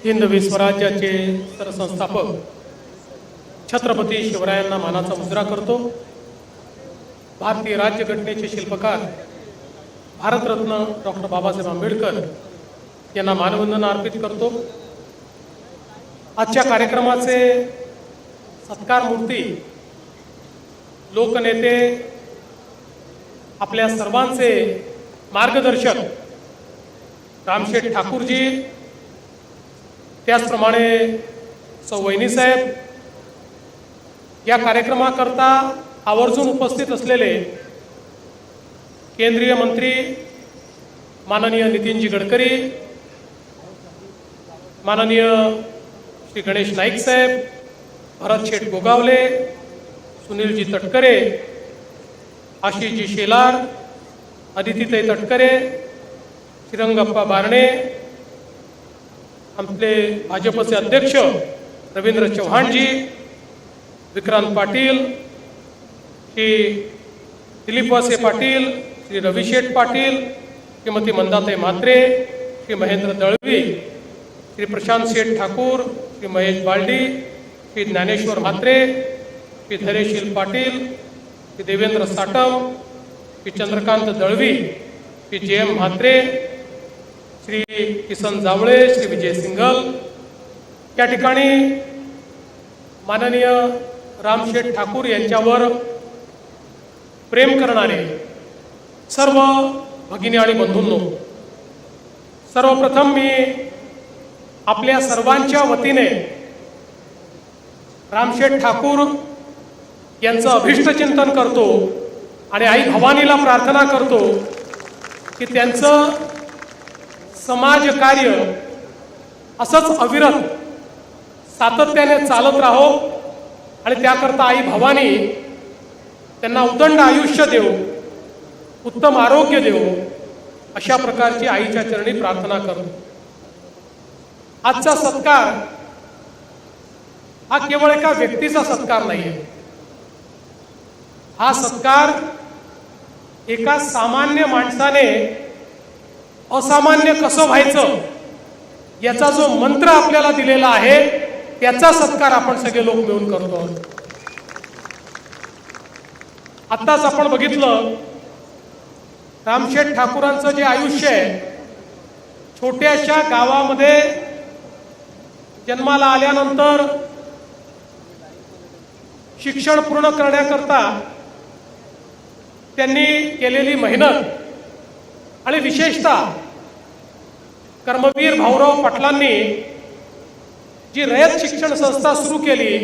हिंदवी स्वराज्याचे सरसंस्थापक छत्रपती शिवरायांना मानाचा मुजरा करतो। भारतीय राज्यघटनेचे शिल्पकार भारतरत्न डॉक्टर बाबासाहेब आंबेडकर यांना मानवंदना अर्पित करतो। आजच्या कार्यक्रमाचे सत्कार मूर्ती लोकनेते आपल्या सर्वांचे मार्गदर्शक रामशेठ ठाकूरजी, त्याचप्रमाणे सौ वहिनी साहेब, या कार्यक्रमाकरता आवर्जून उपस्थित असलेले केंद्रीय मंत्री माननीय नितीनजी गडकरी, माननीय श्री गणेश नाईक साहेब, भरत शेठ गोगावले, सुनीलजी तटकरे, आशिषजी शेलार, अदितीताई तटकरे, श्रीरंगप्पा बारणे, आपले भाजपचे अध्यक्ष रवींद्र चव्हाणजी, विक्रांत पाटील, श्री दिलीप वसे पाटील, श्री रविशेठ पाटील, श्रीमती मंदाताई म्हात्रे, श्री महेंद्र दळवी, श्री प्रशांत शेठ ठाकूर, श्री महेश बालडी, श्री ज्ञानेश्वर म्हात्रे, श्री धैर्यशील पाटील, श्री देवेंद्र साटम, श्री चंद्रकांत दळवी, श्री JM म्हात्रे, श्री किसन जावळे, श्री विजय सिंगल, या ठिकाणी माननीय रामशेठ ठाकूर यांच्यावर प्रेम करणारे सर्व भगिनी आणि बंधूंनो, सर्वप्रथम मी आपल्या सर्वांच्या वतीने रामशेठ ठाकूर यांचं अभिष्टचिंतन करतो आणि आई भवानीला प्रार्थना करतो की त्यांचं समाजकार्य असंच अविरत सातत्याने चालत राहो आणि त्याकरता आई भवानी त्यांना उदंड आयुष्य देव, उत्तम आरोग्य देव, अशा प्रकारची आईच्या चरणी प्रार्थना करतो। आजचा सत्कार हा केवळ एका व्यक्तीचा सत्कार नाहीये, हा सत्कार एका सामान्य माणसाने असामान्य कसं व्हायचं याचा जो मंत्र आपल्याला दिलेला आहे त्याचा सत्कार आपण सगळे लोक मिळून करतो। आत्ताच आपण बघितलं रामशेठ ठाकूरांचं जे आयुष्य आहे, छोट्याशा गावामध्ये जन्माला आल्यानंतर शिक्षण पूर्ण करण्याकरता त्यांनी केलेली मेहनत आणि विशेषतः कर्मवीर भाऊराव पाटलांनी जी रयत शिक्षण संस्था सुरू केली,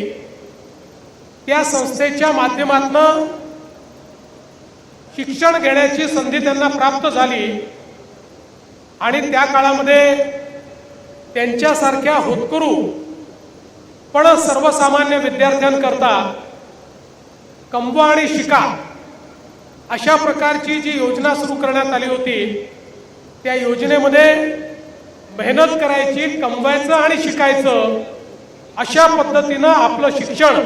त्या संस्थेच्या माध्यमातून शिक्षण घेण्याची संधी त्यांना प्राप्त झाली आणि त्या काळामध्ये त्यांच्यासारख्या होतकरू पण सर्वसामान्य विद्यार्थ्यांकरता कमवा आणि शिका अशा प्रकारची जी योजना सुरू करण्यात आली होती, त्या योजनेमध्ये मेहनत करायची, कमवायचं आणि शिकायचं अशा पद्धतीनं आपलं शिक्षण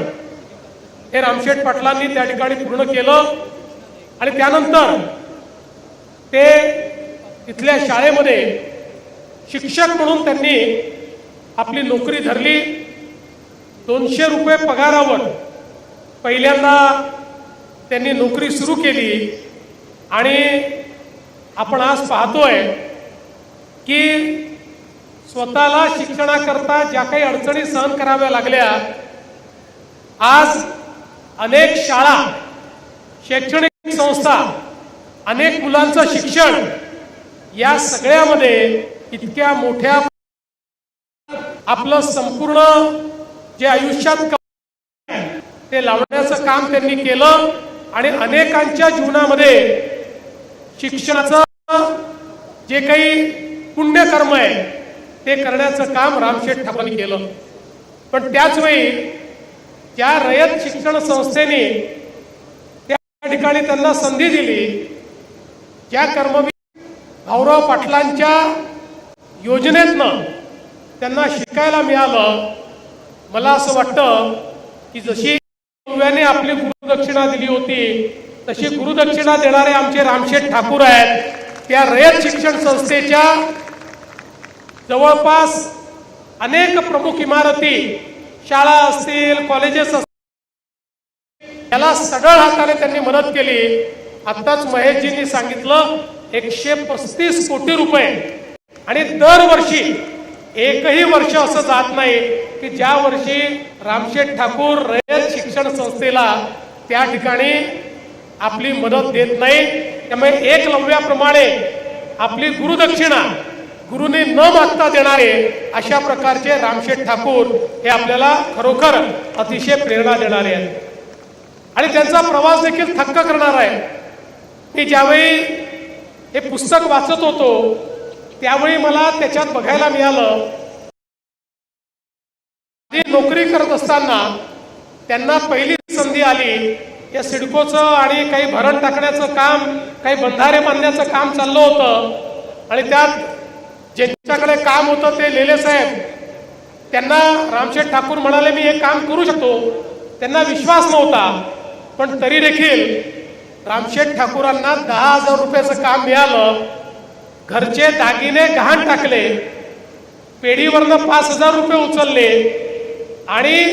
हे रामशेठ पाटलांनी त्या ठिकाणी पूर्ण केलं आणि त्यानंतर ते इथल्या शाळेमध्ये शिक्षक म्हणून त्यांनी आपली नोकरी धरली। 200 रुपये पगारावर पहिल्यांदा त्यांनी नोकरी सुरू केली आणि आपण आज पाहतोय की स्वतःला शिक्षणाकरता ज्या काही अडचणी सहन कराव्या लागल्या, आज अनेक शाळा, शैक्षणिक संस्था, अनेक मुलांचं शिक्षण, या सगळ्यामध्ये इतक्या मोठ्या आपलं संपूर्ण जे आयुष्यात ते लावण्याचं काम त्यांनी केलं आणि अनेकांच्या जीवनामध्ये शिक्षणाचं जे काही पुण्यकर्म आहे ते करण्याचं काम रामशेठ ठाकूरांनी केलं। पण त्याच वेळी ज्या रयत शिक्षण संस्थेने त्या ठिकाणी त्यांना संधी दिली, ज्या कर्मवीर भाऊराव पाटलांच्या योजनेतनं त्यांना शिकायला मिळालं, मला असं वाटतं की जशी पूर्व्याने आपली गुरुदक्षिणा दिली होती तशी गुरुदक्षिणा देणारे आमचे रामशेठ ठाकूर आहेत। त्या रयत शिक्षण संस्थेच्या जवळपास अनेक प्रमुख इमारती, शाळा असतील, कॉलेजेस असतील, याला सढळ हाताने त्यांनी मदत केली. आताच महेशजींनी सांगितलं 135 कोटी रुपये. आणि दरवर्षी एकही वर्ष असं जात नाही की ज्या वर्षी रामशेठ ठाकूर रयत शिक्षण संस्थेला त्या ठिकाणी आपली मदत देत नाही. त्यामुळे एकलव्याप्रमाणे आपली गुरुदक्षिणा गुरुने न मागता देणारे अशा प्रकारचे रामशेठ ठाकूर हे आपल्याला खरोखर अतिशय प्रेरणा देणारे आहेत. आणि त्यांचा प्रवास देखील थक्क करणार आहे. मी ज्यावेळी हे पुस्तक वाचत होतो त्यावेळी मला त्याच्यात बघायला मिळालं, नोकरी करत असताना त्यांना पहिली संधी आली. या सिडकोचं आणि काही भरण टाकण्याचं काम, काही बंधारे बांधण्याचं काम चाललं होतं. आणि त्यात ज्यांच्याकडे काम होतं ते लेले साहेब, त्यांना रामशेठ ठाकूर म्हणाले मी हे काम करू शकतो. त्यांना विश्वास नव्हता, पण तरी देखील रामशेठ ठाकूरांना 10,000 रुपयाचं काम मिळालं. घरचे दागिने गहाण टाकले, पेढीवरनं 5,000 रुपये उचलले आणि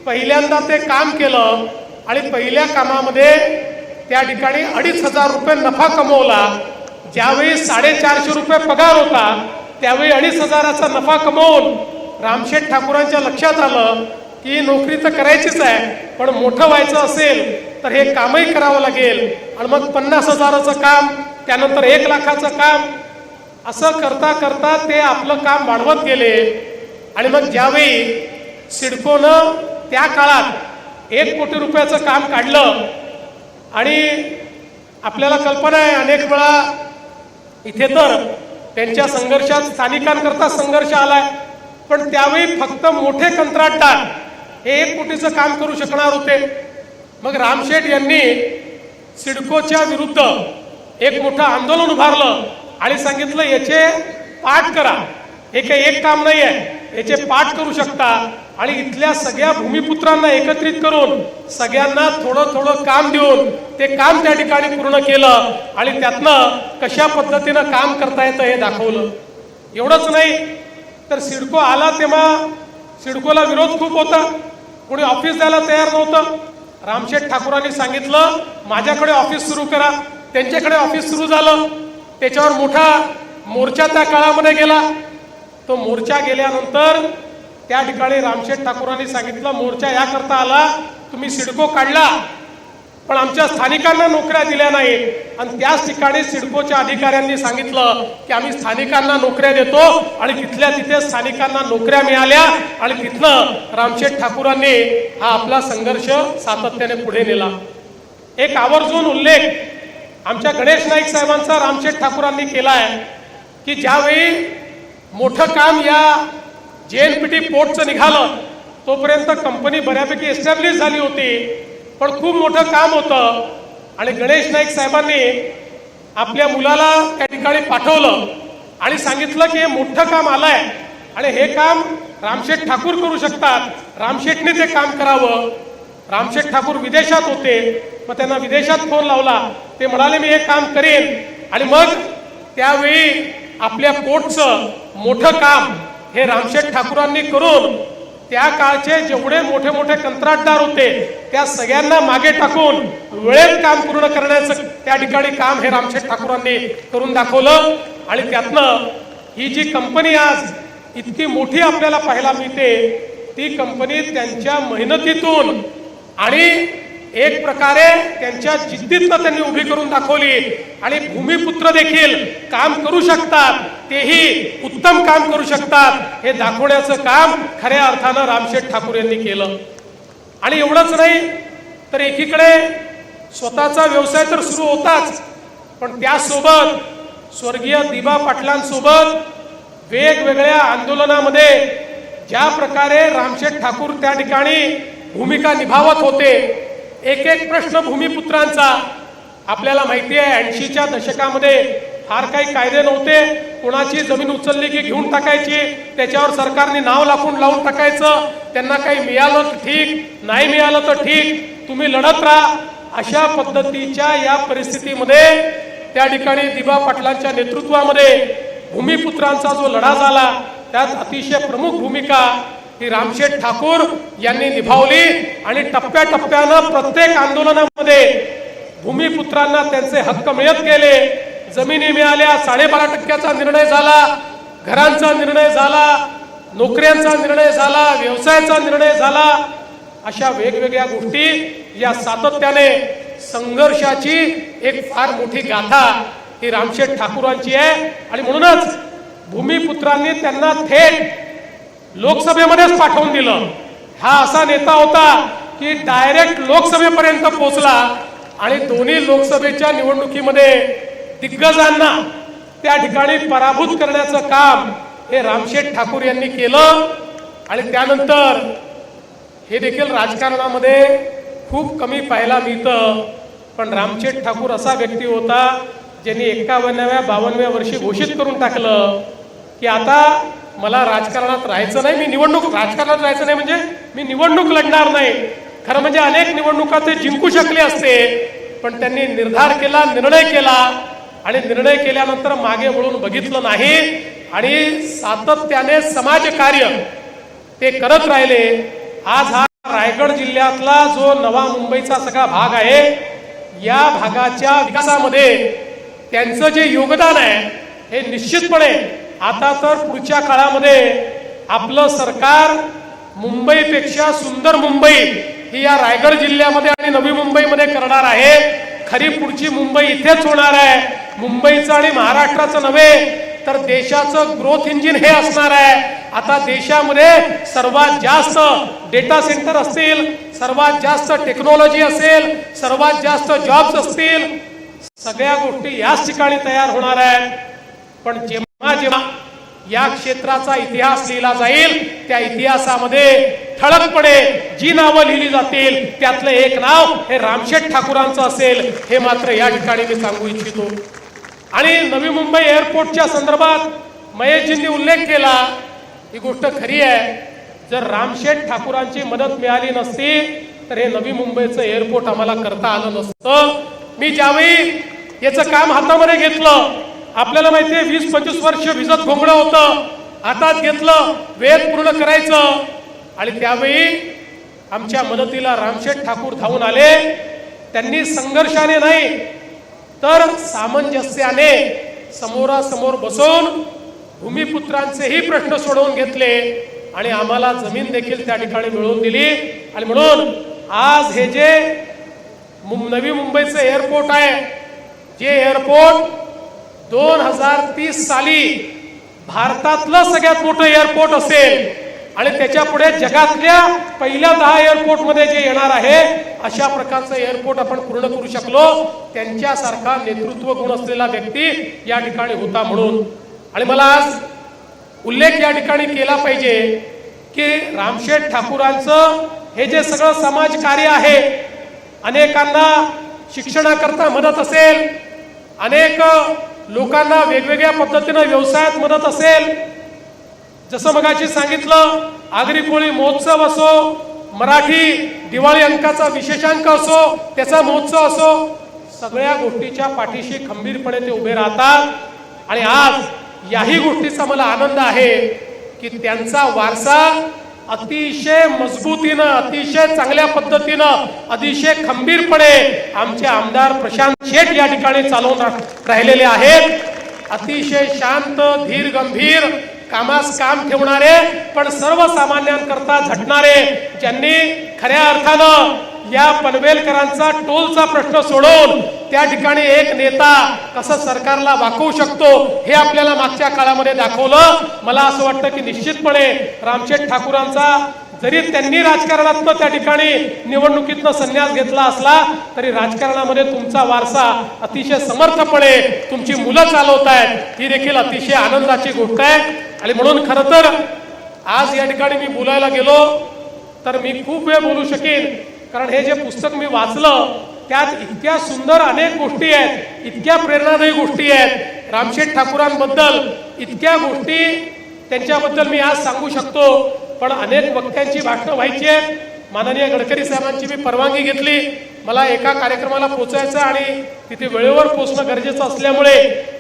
पहिल्यांदा ते काम केलं. आणि पहिल्या कामामध्ये त्या ठिकाणी 2,500 रुपये नफा कमवला. ज्यावेळी 450 रुपये पगार होता त्यावेळी 2,500चा नफा कमवून रामशेठ ठाकूरांच्या लक्षात आलं की नोकरी तर करायचीच आहे, पण मोठं व्हायचं असेल तर हे कामही करावं लागेल. आणि मग 50,000चं काम, त्यानंतर 1,00,000चं काम, असं करता करता ते आपलं काम वाढवत गेले. आणि मग ज्यावेळी सिडकोनं त्या काळात 1 कोटी रुपयाचं काम काढलं, आणि आपल्याला कल्पना आहे अनेक वेळा इथे तर त्यांच्या संघर्षात स्थानिकांकरता संघर्ष आलाय, पण त्यावेळी फक्त मोठे कंत्राटदार हे 1 कोटीचं काम करू शकणार होते. मग रामशेठ यांनी सिडकोच्या विरुद्ध एक मोठं आंदोलन उभारलं आणि सांगितलं याचे पाठ करा. हे काही एक काम नाही आहे, याचे पाठ करू शकता. आणि इथल्या सगळ्या भूमिपुत्रांना एकत्रित करून सगळ्यांना थोडं थोडं काम देऊन ते काम त्या ठिकाणी पूर्ण केलं. आणि त्यातनं कशा पद्धतीनं काम करता येतं हे दाखवलं. एवढंच नाही तर सिडको आला तेव्हा सिडकोला विरोध खूप होता, कोणी ऑफिस द्यायला तयार नव्हतं. रामशेठ ठाकूरांनी सांगितलं माझ्याकडे ऑफिस सुरू करा. त्यांच्याकडे ऑफिस सुरू झालं. त्याच्यावर मोठा मोर्चा त्या काळामध्ये गेला. तो मोर्चा गेल्यानंतर त्या ठिकाणी रामशेठ ठाकूरांनी सांगितलं मोर्चा याकरता आला, तुम्ही सिडको काढला पण आमच्या स्थानिकांना नोकऱ्या दिल्या नाहीत. आणि त्याच ठिकाणी सिडकोच्या अधिकाऱ्यांनी सांगितलं की आम्ही स्थानिकांना नोकऱ्या देतो. आणि तिथल्या तिथे स्थानिकांना नोकऱ्या मिळाल्या. आणि तिथनं रामशेठ ठाकूरांनी हा आपला संघर्ष सातत्याने पुढे नेला. एक आवर्जून उल्लेख आमच्या गणेश नाईक साहेबांचा रामशेठ ठाकूरांनी केला आहे की ज्यावेळी मोठं काम या JNPT पोर्टचं निघालं तोपर्यंत कंपनी बऱ्यापैकी एस्टॅब्लिश झाली होती, पण खूप मोठं काम होतं. आणि गणेश नाईक साहेबांनी आपल्या मुलाला त्या ठिकाणी पाठवलं आणि सांगितलं की हे मोठं काम आलंय आणि हे काम रामशेठ ठाकूर करू शकतात, रामशेठने ते काम करावं. रामशेठ ठाकूर विदेशात होते, मग त्यांना विदेशात फोन लावला. ते म्हणाले मी हे काम करेन. आणि मग त्यावेळी आपल्या पोर्टचं मोठं काम हे रामशेठ ठाकूरांनी करून त्या काळचे जेवढे मोठे मोठे कंत्राटदार होते त्या सगळ्यांना मागे टाकून वेळेत काम पूर्ण करण्याचं त्या ठिकाणी काम हे रामशेठ ठाकूरांनी करून दाखवलं. आणि त्यातनं ही जी कंपनी आज इतकी मोठी आपल्याला पाहायला मिळते ती कंपनी त्यांच्या मेहनतीतून आणि एक प्रकारे त्यांच्या जिद्दीतनं त्यांनी उभी करून दाखवली. आणि भूमिपुत्र देखील काम करू शकतात, तेही उत्तम काम करू शकतात हे दाखवण्याचं काम खऱ्या अर्थानं रामशेठ ठाकूर यांनी केलं. आणि एवढंच नाही तर एकीकडे स्वतःचा व्यवसाय तर सुरू होताच, पण त्यासोबत स्वर्गीय दिबा पाटलांसोबत वेगवेगळ्या आंदोलनामध्ये ज्या प्रकारे रामशेठ ठाकूर त्या ठिकाणी भूमिका निभावत होते. एक एक प्रश्न भूमिपुत्रांचा आपल्याला माहिती आहे 80च्या दशकामध्ये फार काही कायदे नव्हते. कोणाची जमीन उचलली की घेऊन टाकायची, त्याच्यावर सरकारने नाव लावून टाकायचं. त्यांना काही मिळालं तर ठीक, नाही मिळालं तर ठीक, तुम्ही लढत राहा. अशा पद्धतीच्या या परिस्थितीमध्ये त्या ठिकाणी दिबा पाटलांच्या नेतृत्वामध्ये भूमिपुत्रांचा जो लढा झाला त्यात अतिशय प्रमुख भूमिका ही रामशेठ ठाकूर यांनी निभावली आणि टप्प्याटप्प्यानं प्रत्येक आंदोलनामध्ये भूमिपुत्रांना त्यांचे हक्क मिळत गेले. जमिनी मिळाल्या, 12.5% निर्णय झाला, घरांचा निर्णय झाला, नोकऱ्यांचा निर्णय झाला, व्यवसायाचा निर्णय झाला. अशा वेगवेगळ्या गोष्टी या सातत्याने संघर्षाची एक फार मोठी गाथा ही रामशेठ ठाकूरांची आहे. आणि म्हणूनच भूमिपुत्रांनी त्यांना थेट लोकसभेमध्येच पाठवून दिलं. हा असा नेता होता की डायरेक्ट लोकसभेपर्यंत पोहोचला आणि दोन्ही लोकसभेच्या निवडणुकीमध्ये दिग्गजांना त्या ठिकाणी पराभूत करण्याचं काम हे रामशेठ ठाकूर यांनी केलं. आणि त्यानंतर हे देखील राजकारणामध्ये खूप कमी पाहायला मिळतं, पण रामशेठ ठाकूर असा व्यक्ती होता ज्यांनी 51व्या 52व्या वर्षी घोषित करून टाकलं की आता मला राजकारणात राहायचं नाही, मी राजकारणात राहायचं नाही म्हणजे मी निवडणूक लढणार नाही. खरं म्हणजे अनेक निवडणुका ते जिंकू शकले असते, पण त्यांनी निर्धार केला, निर्णय केला आणि निर्णय केल्यानंतर मागे वळून बघितलं नाही आणि सातत्याने समाजकार्य ते करत राहिले. आज हा रायगड जिल्ह्यातला जो नवा मुंबईचा सगळा भाग आहे, या भागाच्या विकासामध्ये त्यांचं जे योगदान आहे हे निश्चितपणे आता तर पुढच्या काळामध्ये आपलं सरकार मुंबईपेक्षा सुंदर मुंबई ही या रायगड जिल्ह्यामध्ये आणि नवी मुंबईमध्ये करणार आहे. खरी पुढची मुंबई इथेच होणार आहे. मुंबईचं आणि महाराष्ट्राचं नव्हे तर देशाचं ग्रोथ इंजिन हे असणार आहे. आता देशामध्ये सर्वात जास्त डेटा सेंटर असतील, सर्वात जास्त टेक्नॉलॉजी असेल, सर्वात जास्त जॉब्स असतील, सगळ्या गोष्टी याच ठिकाणी तयार होणार आहे. पण जेव्हा जेव्हा या क्षेत्राचा इतिहास लिहिला जाईल, त्या इतिहासामध्ये ठळकपणे जी नावं लिहिली जातील त्यातलं एक नाव हे रामशेठ ठाकूरांचं असेल, हे मात्र या ठिकाणी मी सांगू इच्छितो. आणि नवी मुंबई एअरपोर्टच्या संदर्भात महेशजींनी उल्लेख केला, ही गोष्ट खरी आहे. जर रामशेठ ठाकूरांची मदत मिळाली नसती तर हे नवी मुंबईचं एअरपोर्ट आम्हाला करता आलं नसतं. मी ज्यावेळी याचं काम हातामध्ये घेतलं, आपल्याला माहितीये 20-25 वर्ष भिजत घोंगडं होतं, हातात घेतलं, वेद पूर्ण करायचं. आणि त्यावेळी आमच्या मदतीला रामशेठ ठाकूर धावून आले. त्यांनी संघर्षाने नाही तर सामंजस्याने समोरासमोर बसून भूमिपुत्रांचेही प्रश्न सोडवून घेतले आणि आम्हाला जमीन देखील त्या ठिकाणी मिळवून दिली. आणि म्हणून आज हे जे नवी मुंबईचं एअरपोर्ट आहे, जे एअरपोर्ट 2030 साली भारतातलं सगळ्यात मोठं एअरपोर्ट असेल आणि त्याच्या पुढे जगातल्या पहिल्या 10 एअरपोर्टमध्ये जे येणार आहे, अशा प्रकारचं एअरपोर्ट आपण पूर्ण करू शकलो. त्यांच्यासारखा नेतृत्व गुण असलेला व्यक्ती या ठिकाणी होता म्हणून. आणि मला आज उल्लेख या ठिकाणी केला पाहिजे की रामशेठ ठाकूरांचं हे जे सगळं समाजकार्य आहे, अनेकांना शिक्षणाकरता मदत असेल, अनेक लोकांना वेगवेगळ्या पद्धतीनं व्यवसायात मदत असेल, जसं मगाशी सांगितलं आगरी कोळी महोत्सव असो, मराठी दिवाळी अंकाचा विशेषांक असो, त्याचा महोत्सव असो, सगळ्या गोष्टीच्या पाठीशी खंबीरपणे ते उभे राहतात. आणि आज याही गोष्टीचा मला आनंद आहे की त्यांचा वारसा अतिशय मजबूतीनं, अतिशय चांगल्या पद्धतीनं, अतिशय खंबीरपणे आमचे आमदार प्रशांत शेठ या ठिकाणी चालवून राहिलेले आहेत. अतिशय शांत, धीर, गंभीर, कामास काम ठेवणारे पण सर्वसामान्यांकरता झटणारे, ज्यांनी खऱ्या अर्थानं या पनवेलकरांचा टोलचा प्रश्न सोडवून त्या ठिकाणी एक नेता कसं सरकारला वाकवू शकतो हे आपल्याला मागच्या काळामध्ये दाखवलं. मला असं वाटतं की निश्चितपणे रामशेठ ठाकूरांचा जरी त्यांनी राजकारणातनं त्या ठिकाणी निवडणुकीतनं संन्यास घेतला असला तरी राजकारणामध्ये तुमचा वारसा अतिशय समर्थपणे तुमची मुलं चालवत आहेत, ही देखील अतिशय आनंदाची गोष्ट आहे. आणि म्हणून खरं तर आज या ठिकाणी मी बोलायला गेलो तर मी खूप वेळ बोलू शकेन, कारण हे जे पुस्तक मी वाचलं त्यात इतक्या सुंदर अनेक गोष्टी आहेत, इतक्या प्रेरणादायी गोष्टी आहेत रामशेठ ठाकूरांबद्दल, इतक्या गोष्टी त्यांच्याबद्दल मी आज सांगू शकतो. पण अनेक वक्त्यांची भाषणं व्हायची आहेत. माननीय गडकरी साहेबांची मी परवानगी घेतली, मला एका कार्यक्रमाला पोहोचायचं आणि तिथे वेळेवर पोहोचणं गरजेचं असल्यामुळे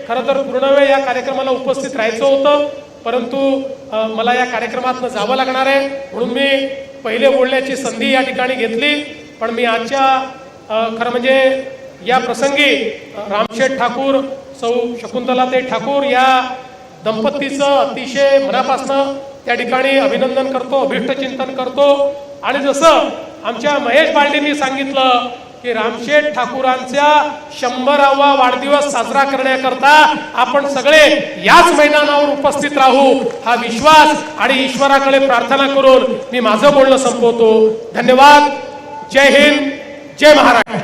खरं तर पूर्ण वेळ या कार्यक्रमाला उपस्थित राहायचं होतं. परंतु मला या कार्यक्रमातनं जावं लागणार आहे, म्हणून मी पहिले बोलण्याची संधी या ठिकाणी घेतली. पण मी आजच्या खरं म्हणजे या प्रसंगी रामशेठ ठाकूर, सौ शकुंतलाताई ठाकूर या दंपतीचं अतिशय मनापासून त्या ठिकाणी अभिनंदन करतो, अभिष्टचिंतन करतो. आणि जसं आमच्या महेश बालदींनी सांगितलं की रामशेठ ठाकूरांचा 100वा वाढदिवस साजरा करण्याकरता आपण सगळे याच मैदानावर उपस्थित राहू, हा विश्वास आणि ईश्वराकडे प्रार्थना करून मी माझं बोलणं संपवतो. धन्यवाद. जय हिंद, जय महाराष्ट्र.